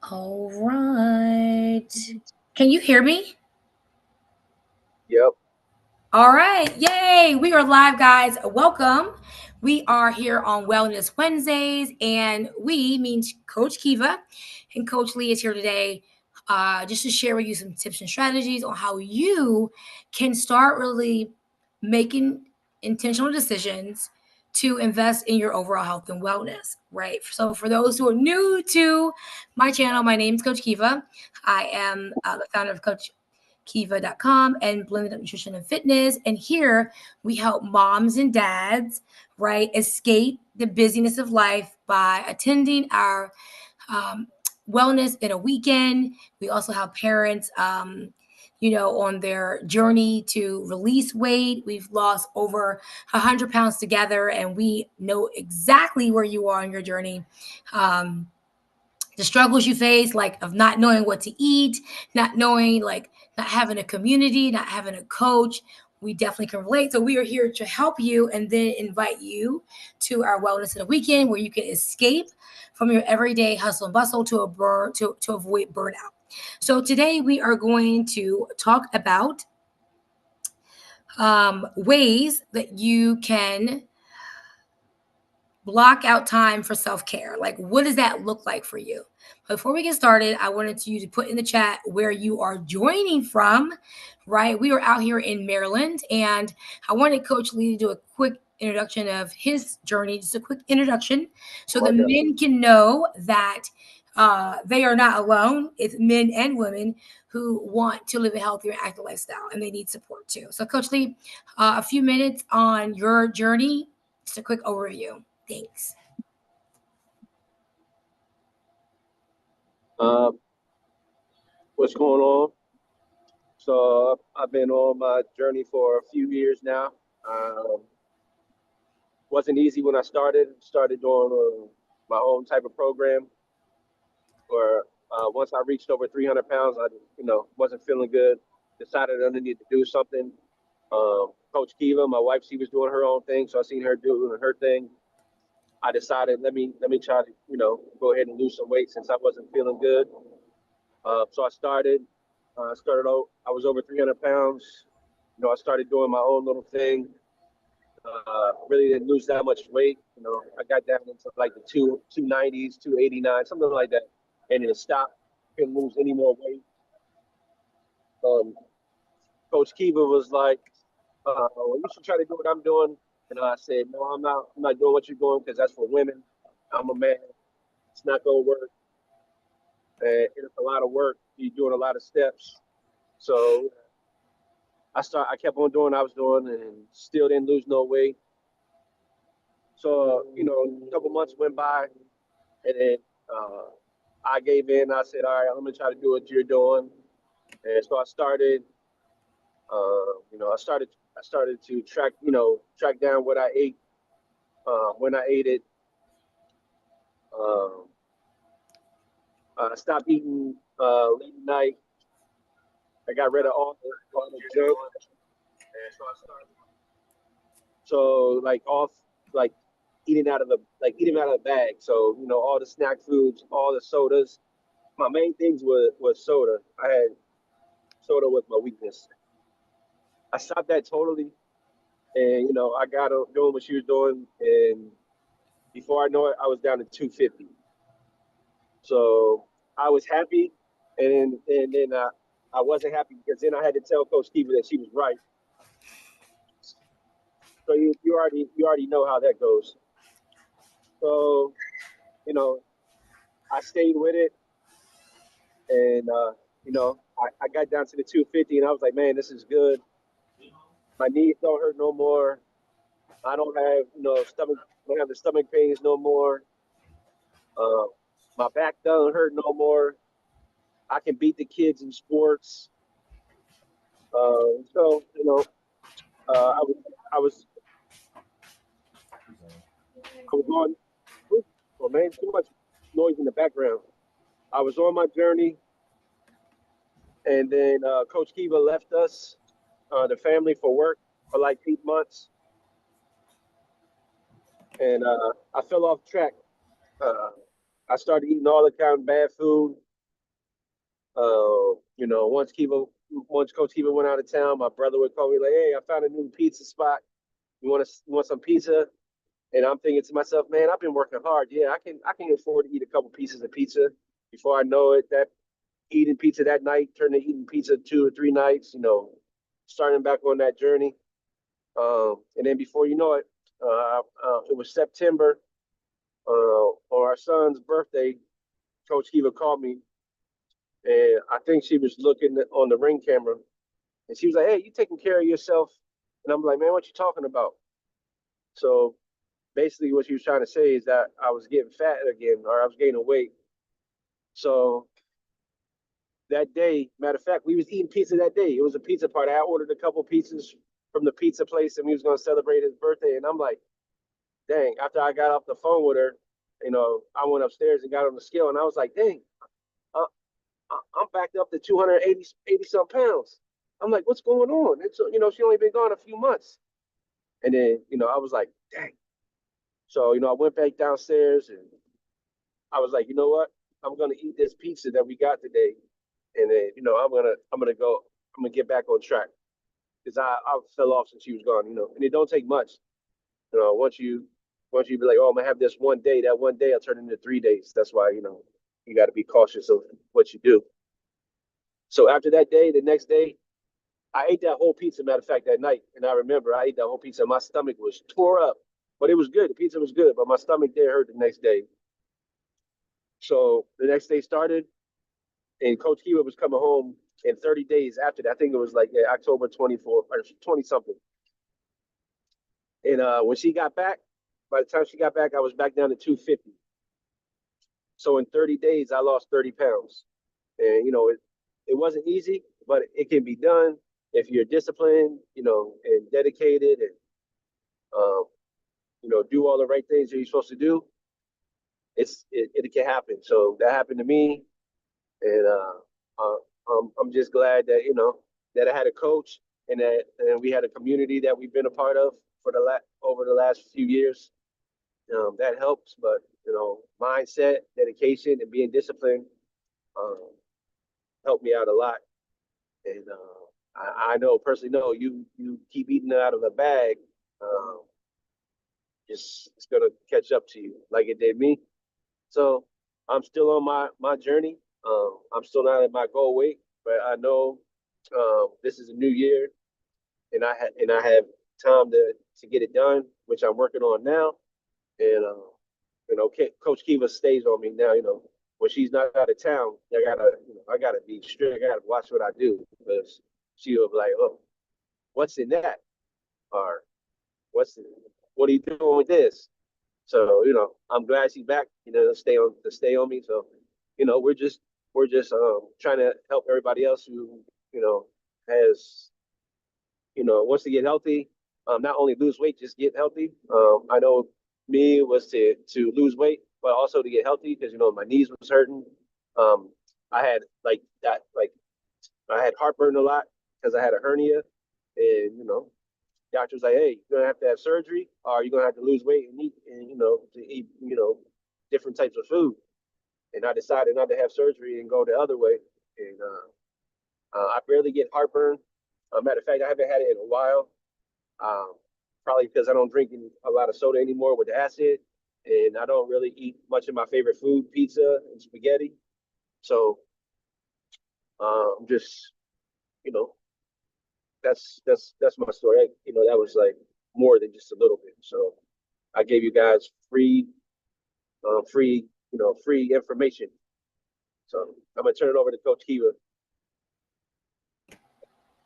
All right. Can you hear me? Yep. All right. Yay. We are live, guys. Welcome. We are here on Wellness Wednesdays, and we means Coach Kiva and Coach Lee is here today just to share with you some tips and strategies on how you can start really making intentional decisions to invest in your overall health and wellness, right? So, for those who are new to my channel, my name is Coach Kiva. I am the founder of Kiva.com and Blended Up Nutrition and Fitness. And here we help moms and dads, right, escape the busyness of life by attending our um, wellness in a weekend. We also have parents, on their journey to release weight. We've lost over 100 pounds together, and we know exactly where you are on your journey. Um, the struggles you face, like of not knowing what to eat, not knowing, like not having a community, not having a coach. We definitely can relate. So we are here to help you and then invite you to our wellness in the weekend where you can escape from your everyday hustle and bustle to avoid burnout. So today we are going to talk about ways that you can block out time for self-care. Like, what does that look like for you? Before we get started, I wanted you to put in the chat where you are joining from, right? We are out here in Maryland, and I wanted Coach Lee to do a quick introduction of his journey, just a quick introduction, so the Okay. men can know that they are not alone. It's men and women who want to live a healthier, active lifestyle, and they need support too. So, Coach Lee, a few minutes on your journey, just a quick overview. Thanks. Um, what's going on? So I've been on my journey for a few years now. Um, wasn't easy when I started. Started doing my own type of program. Or once I reached over 300 pounds, I wasn't feeling good. Decided I needed to do something. Coach Kiva, my wife, she was doing her own thing, so I seen her doing her thing. I decided let me try to go ahead and lose some weight since I wasn't feeling good. So I started. Started out. I was over 300 pounds. I started doing my own little thing. Really didn't lose that much weight. I got down into like the 290s, 289, something like that, and it stopped. Couldn't lose any more weight. Um, Coach Kiva was like, "Well, you should try to do what I'm doing." And I said, "No, I'm not. I'm not doing what you're doing because that's for women. I'm a man. It's not gonna work. And it's a lot of work. You're doing a lot of steps." So I kept on doing what I was doing and still didn't lose no weight. So, a couple months went by and then uh, I gave in. I said, all right, I'm going to try to do what you're doing. And so I started, I started to track down what I ate, when I ate it. Um, I stopped eating late at night. I got rid of all the junk. So like off, like eating out of the bag. So all the snack foods, all the sodas. My main things was soda. I had soda was my weakness. I stopped that totally, and I got her doing what she was doing, and before I know it, I was down to 250. So I was happy, and then I wasn't happy because then I had to tell Coach Kiva that she was right. So you already know how that goes. So you know I stayed with it, and I got down to the 250, and I was like, man, this is good. My knees don't hurt no more. I don't have stomach. I don't have the stomach pains no more. Uh, my back doesn't hurt no more. I can beat the kids in sports. So I was I was I was on. Oh man, too much noise in the background. I was on my journey, and then Coach Kiva left us, the family, for work for like 8 months, and I fell off track. Uh, I started eating all the kind of bad food. Once Coach Kiva went out of town, my brother would call me like, "Hey, I found a new pizza spot. You want some pizza?" And I'm thinking to myself, man, I've been working hard. Yeah, I can afford to eat a couple pieces of pizza. Before I know it, that eating pizza that night turned to eating pizza 2 or 3 nights. Starting back on that journey. And then before you know it, it was September. On our son's birthday, Coach Kiva called me, and I think she was looking on the ring camera, and she was like, "Hey, you taking care of yourself?" And I'm like, "Man, what you talking about?" So basically, what she was trying to say is that I was getting fat again, or I was gaining weight. So that day, matter of fact, we was eating pizza that day. It was a pizza party. I ordered a couple pizzas from the pizza place, and we was gonna celebrate his birthday. And I'm like, dang. After I got off the phone with her, I went upstairs and got on the scale, and I was like, dang, uh, I'm backed up to 280 some pounds. I'm like, what's going on? And so, she only been gone a few months. And then, I was like, dang. So, I went back downstairs and I was like, you know what? I'm gonna eat this pizza that we got today, and then, I'm gonna get back on track because I fell off since she was gone, and it don't take much, once you be like, oh, I'm gonna have this one day, that one day I'll turn into 3 days. That's why, you got to be cautious of what you do. So after that day, the next day, I ate that whole pizza. Matter of fact, that night, and I remember I ate that whole pizza. My stomach was tore up, but it was good. The pizza was good, but my stomach did hurt the next day. So the next day started, and Coach Kiwa was coming home in 30 days after that. I think it was like October 24th or 20 something. And when she got back, by the time she got back, I was back down to 250. So in 30 days, I lost 30 pounds. And, it wasn't easy, but it can be done if you're disciplined, and dedicated and, um, do all the right things that you're supposed to do. It can happen. So that happened to me. And I'm just glad that, that I had a coach and we had a community that we've been a part of for over the last few years. That helps, but, mindset, dedication, and being disciplined um, helped me out a lot. And I know personally, know you keep eating out of a bag, um, it's gonna catch up to you like it did me. So I'm still on my journey. I'm still not at my goal weight, but I know this is a new year, and I have time to get it done, which I'm working on now. And Coach Kiva stays on me now. When she's not out of town, I gotta be strict. I gotta watch what I do because she'll be like, "Oh, what's in that?" Or "What's what are you doing with this?" So I'm glad she's back. To stay on me. So we're just trying to help everybody else who has wants to get healthy. Not only lose weight, just get healthy. I know me was to lose weight, but also to get healthy because my knees was hurting. Um, I had I had heartburn a lot because I had a hernia, and doctor's like, hey, you're gonna have to have surgery, or you're gonna have to lose weight and eat, and to eat different types of food. And I decided not to have surgery and go the other way. And I barely get heartburn. Matter of fact, I haven't had it in a while. Um, Probably because I don't drink a lot of soda anymore with the acid, and I don't really eat much of my favorite food, pizza and spaghetti. So I'm just, you know, that's my story. That was like more than just a little bit. So I gave you guys free information. So I'm gonna turn it over to Coach Kiva.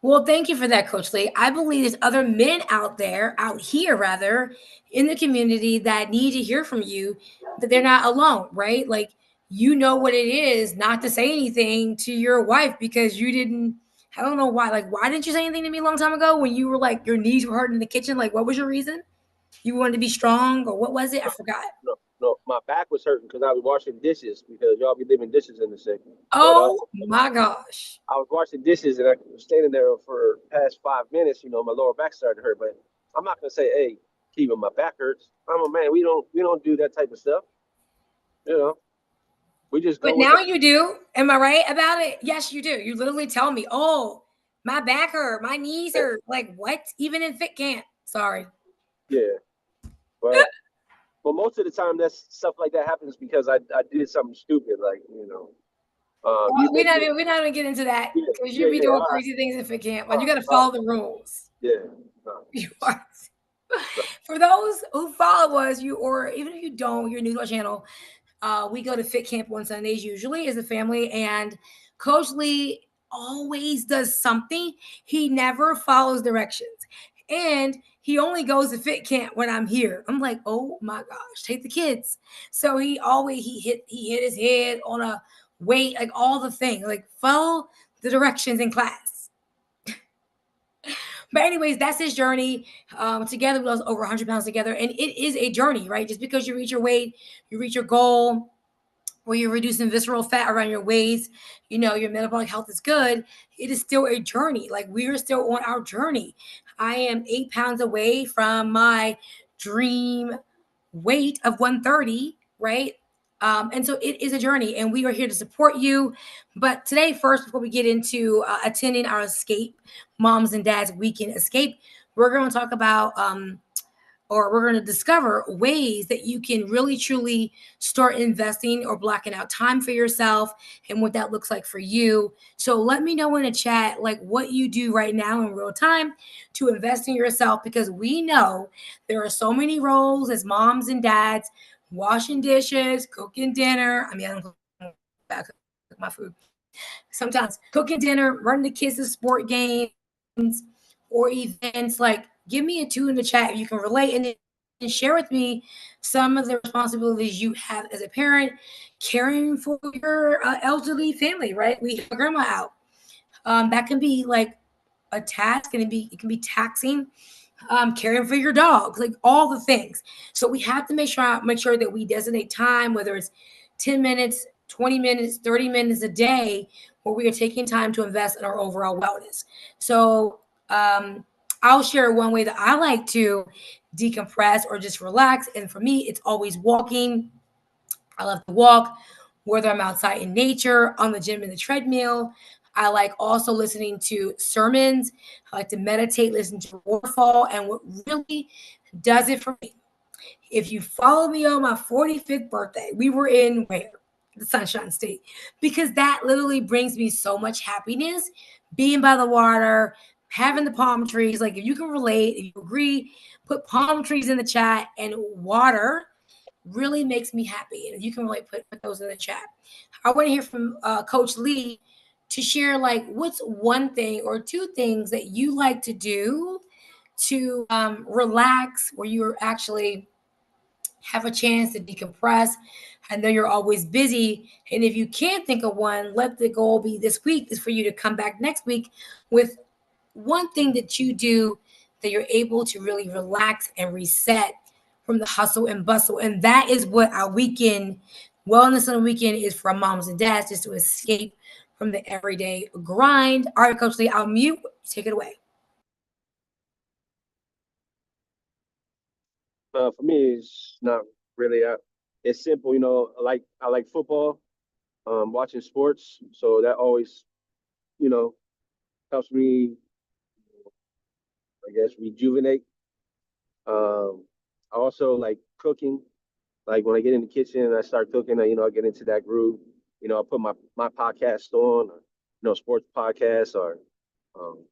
Well, thank you for that, Coach Lee. I believe there's other men out there, out here rather, in the community that need to hear from you that they're not alone, right? Like, you know what it is not to say anything to your wife because you didn't, I don't know why. Like, why didn't you say anything to me a long time ago when you were like, your knees were hurting in the kitchen? Like, what was your reason? You wanted to be strong or what was it? I forgot. No, no, my back was hurting because I was washing dishes because y'all be leaving dishes in the sink. But Oh my gosh. I was washing dishes and I was standing there for past 5 minutes. My lower back started to hurt. But I'm not gonna say, "Hey, Kiva, my back hurts." I'm a man. We don't do that type of stuff. You know. We just But go with now the you do. Am I right about it? Yes, you do. You literally tell me, oh, my back hurt, my knees hurt. Like what? Even in fit camp. Sorry. yeah. But most of the time, that's stuff like that happens because I did something stupid, like you We're not mentioned, even, we're not even get into that yeah, because you yeah, be yeah, doing all right, crazy things in fit camp. all Like you got to right, all right, follow the rules. yeah, no, You are. no, For those who follow us, you or even if you don't, you're new to our channel. We go to fit camp on Sundays usually as a family, and Coach Lee always does something. He never follows directions, and he only goes to fit camp when I'm here. I'm like, oh my gosh, take the kids. So he hit his head on a weight, like all the things, like follow the directions in class. But anyways, that's his journey. Together we lost over 100 pounds together, and it is a journey, right? Just because you reach your weight, you reach your goal, where you're reducing visceral fat around your waist, your metabolic health is good, it is still a journey. Like we are still on our journey. I am 8 pounds away from my dream weight of 130, right? And so it is a journey, and we are here to support you. But today, first, before we get into attending our escape, moms and dads weekend escape, we're going to talk about or we're going to discover ways that you can really truly start investing or blocking out time for yourself and what that looks like for you. So let me know in the chat like what you do right now in real time to invest in yourself, because we know there are so many roles as moms and dads: washing dishes, cooking dinner. I mean, I don't cook, I cook my food sometimes, cooking dinner, running the kids to sport games or events. Like, give me a two in the chat if you can relate, and then share with me some of the responsibilities you have as a parent, caring for your elderly family. Right, we have a grandma out. That can be like a task, and it can be taxing. Caring for your dogs, like all the things. So we have to make sure that we designate time, whether it's 10 minutes, 20 minutes, 30 minutes a day, where we are taking time to invest in our overall wellness. So um, I'll share one way that I like to decompress or just relax. And for me, it's always walking. I love to walk, whether I'm outside in nature, on the gym, in the treadmill. I like also listening to sermons. I like to meditate, listen to waterfall. And what really does it for me, if you follow me on my 45th birthday, we were in where? The Sunshine State. Because that literally brings me so much happiness, being by the water, having the palm trees. Like if you can relate, if you agree, put palm trees in the chat, and water really makes me happy. And you can really put those in the chat. I want to hear from Coach Lee to share like what's one thing or two things that you like to do to relax, where you're actually have a chance to decompress. I know you're always busy. And if you can't think of one, let the goal be this week is for you to come back next week with one thing that you do that you're able to really relax and reset from the hustle and bustle. And that is what our weekend, wellness on the weekend, is for moms and dads, just to escape from the everyday grind. All right, Coach Lee, I'll mute. Take it away. for me, it's not really. It's simple, I like football, watching sports, so that always, you know, helps me, I guess, rejuvenate. I also like cooking. Like when I get in the kitchen and I start cooking, I get into that groove. I put my podcast on, or, sports podcast, or um,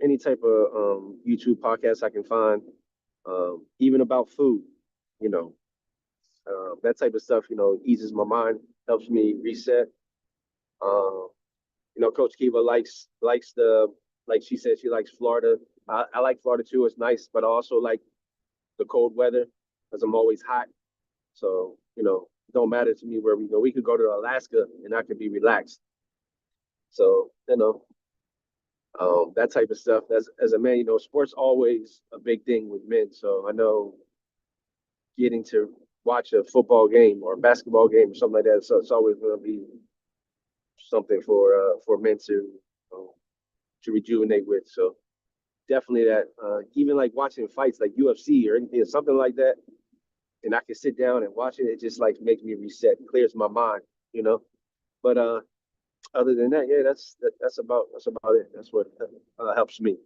any type of YouTube podcast I can find, even about food. You know, that type of stuff. Eases my mind, helps me reset. Um, Coach Kiva likes the, like she said, she likes Florida. I like Florida too. It's nice, but I also like the cold weather because I'm always hot. So, it don't matter to me where we go. We could go to Alaska and I could be relaxed. So, that type of stuff. As a man, sports always a big thing with men. So I know getting to watch a football game or a basketball game or something like that. So it's always going to be something for men to rejuvenate with. So definitely that. Even like watching fights like UFC or anything, something like that, and I can sit down and watch it. It just like makes me reset, clears my mind. you know. But other than that, yeah, that's about it. That's what helps me.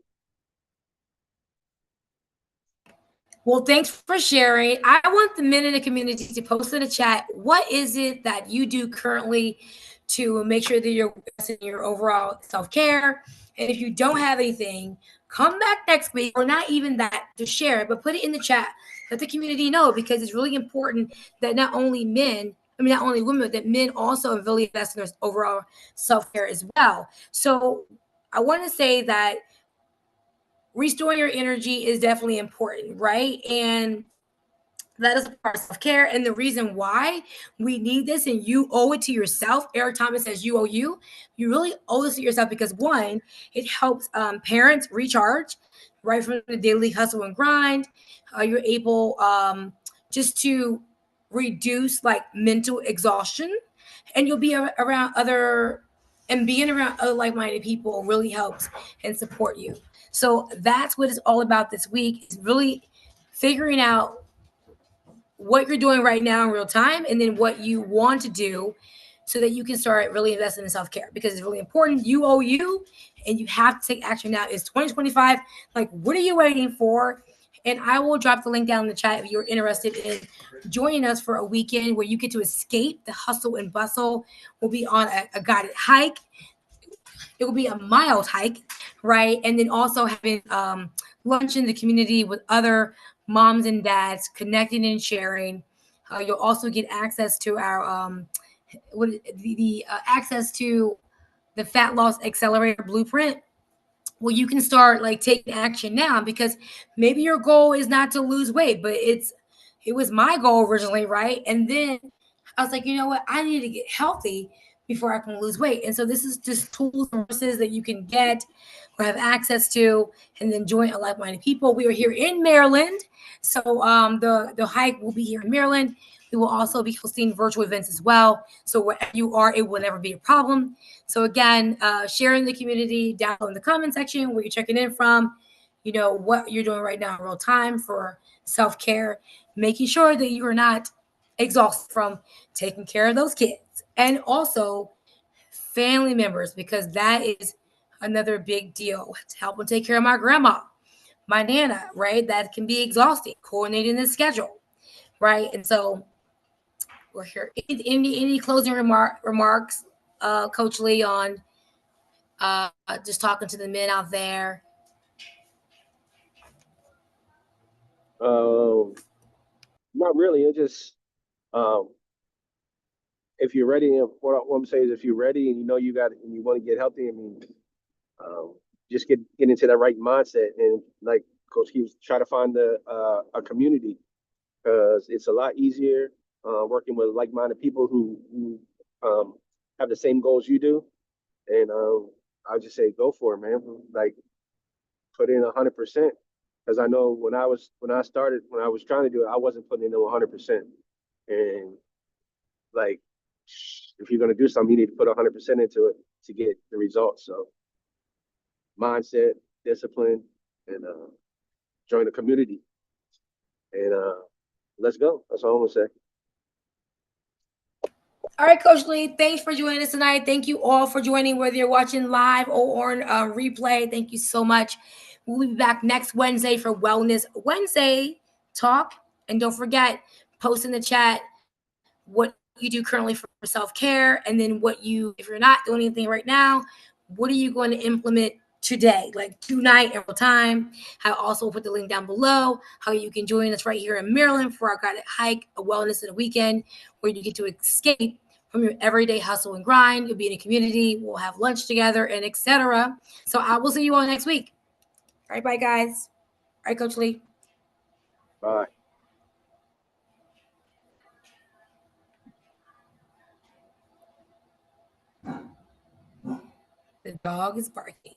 Well, thanks for sharing. I want the men in the community to post in the chat what is it that you do currently to make sure that you're in your overall self care. And if you don't have anything, come back next week, or not even that to share it, but put it in the chat. Let the community know, because it's really important that not only men, I mean, not only women, but that men also really invest in their overall self care as well. So I want to say that restoring your energy is definitely important, right? And that is a part of self-care. And the reason why we need this, and you owe it to yourself, Eric Thomas says you owe you really owe this to yourself, because one, it helps parents recharge right from the daily hustle and grind. You're able just to reduce like mental exhaustion, and you'll be around other, and being around other like-minded people really helps and support you. So that's what it's all about this week, is really figuring out what you're doing right now in real time, and then what you want to do so that you can start really investing in self-care, because it's really important. You owe you, and you have to take action now. It's 2025. Like, what are you waiting for? And I will drop the link down in the chat if you're interested in joining us for a weekend where you get to escape the hustle and bustle. We'll be on a guided hike. It will be a mild hike, right? And then also having lunch in the community with other moms and dads, connecting and sharing. You'll also get access to our what the access to the Fat Loss Accelerator Blueprint. Well, you can start like taking action now, because maybe your goal is not to lose weight, but it was my goal originally, right? And then I was like, you know what? I need to get healthy before I can lose weight. And so this is just tools and resources that you can get or have access to, and then join a like-minded people. We are here in Maryland, so the hike will be here in Maryland. We will also be hosting virtual events as well. So wherever you are, it will never be a problem. So again, sharing the community down in the comment section where you're checking in from, what you're doing right now in real time for self-care, making sure that you are not exhausted from taking care of those kids, and also family members, because that is another big deal. To help them take care of my grandma, my nana, right? That can be exhausting, coordinating the schedule, right? And so we're here. Any closing remarks, Coach Lee, on just talking to the men out there? Um, Not really. It just um, if you're ready, what I'm saying is, if you're ready and you know you got and you want to get healthy, I mean, um, just get into that right mindset, and like Coach Hughes, try to find a community, because it's a lot easier working with like-minded people who have the same goals you do. And I just say go for it, man. Like, put in 100%, because I know when I was trying to do it, I wasn't putting in 100%. And like, if you're gonna do something, you need to put 100% into it to get the results. So mindset, discipline, and join the community, and let's go. That's all I'm gonna say. All right, Coach Lee, thanks for joining us tonight. Thank you all for joining, whether you're watching live or on replay. Thank you so much. We'll be back next Wednesday for Wellness Wednesday talk. And don't forget, post in the chat what you do currently for self-care, and then if you're not doing anything right now, what are you going to implement today, like tonight in real time? I also put the link down below how you can join us right here in Maryland for our guided hike, a wellness in a weekend, where you get to escape from your everyday hustle and grind. You'll be in a community, we'll have lunch together, and etc. So I will see you all next week. All right, bye guys. All right, Coach Lee. Bye. The dog is barking.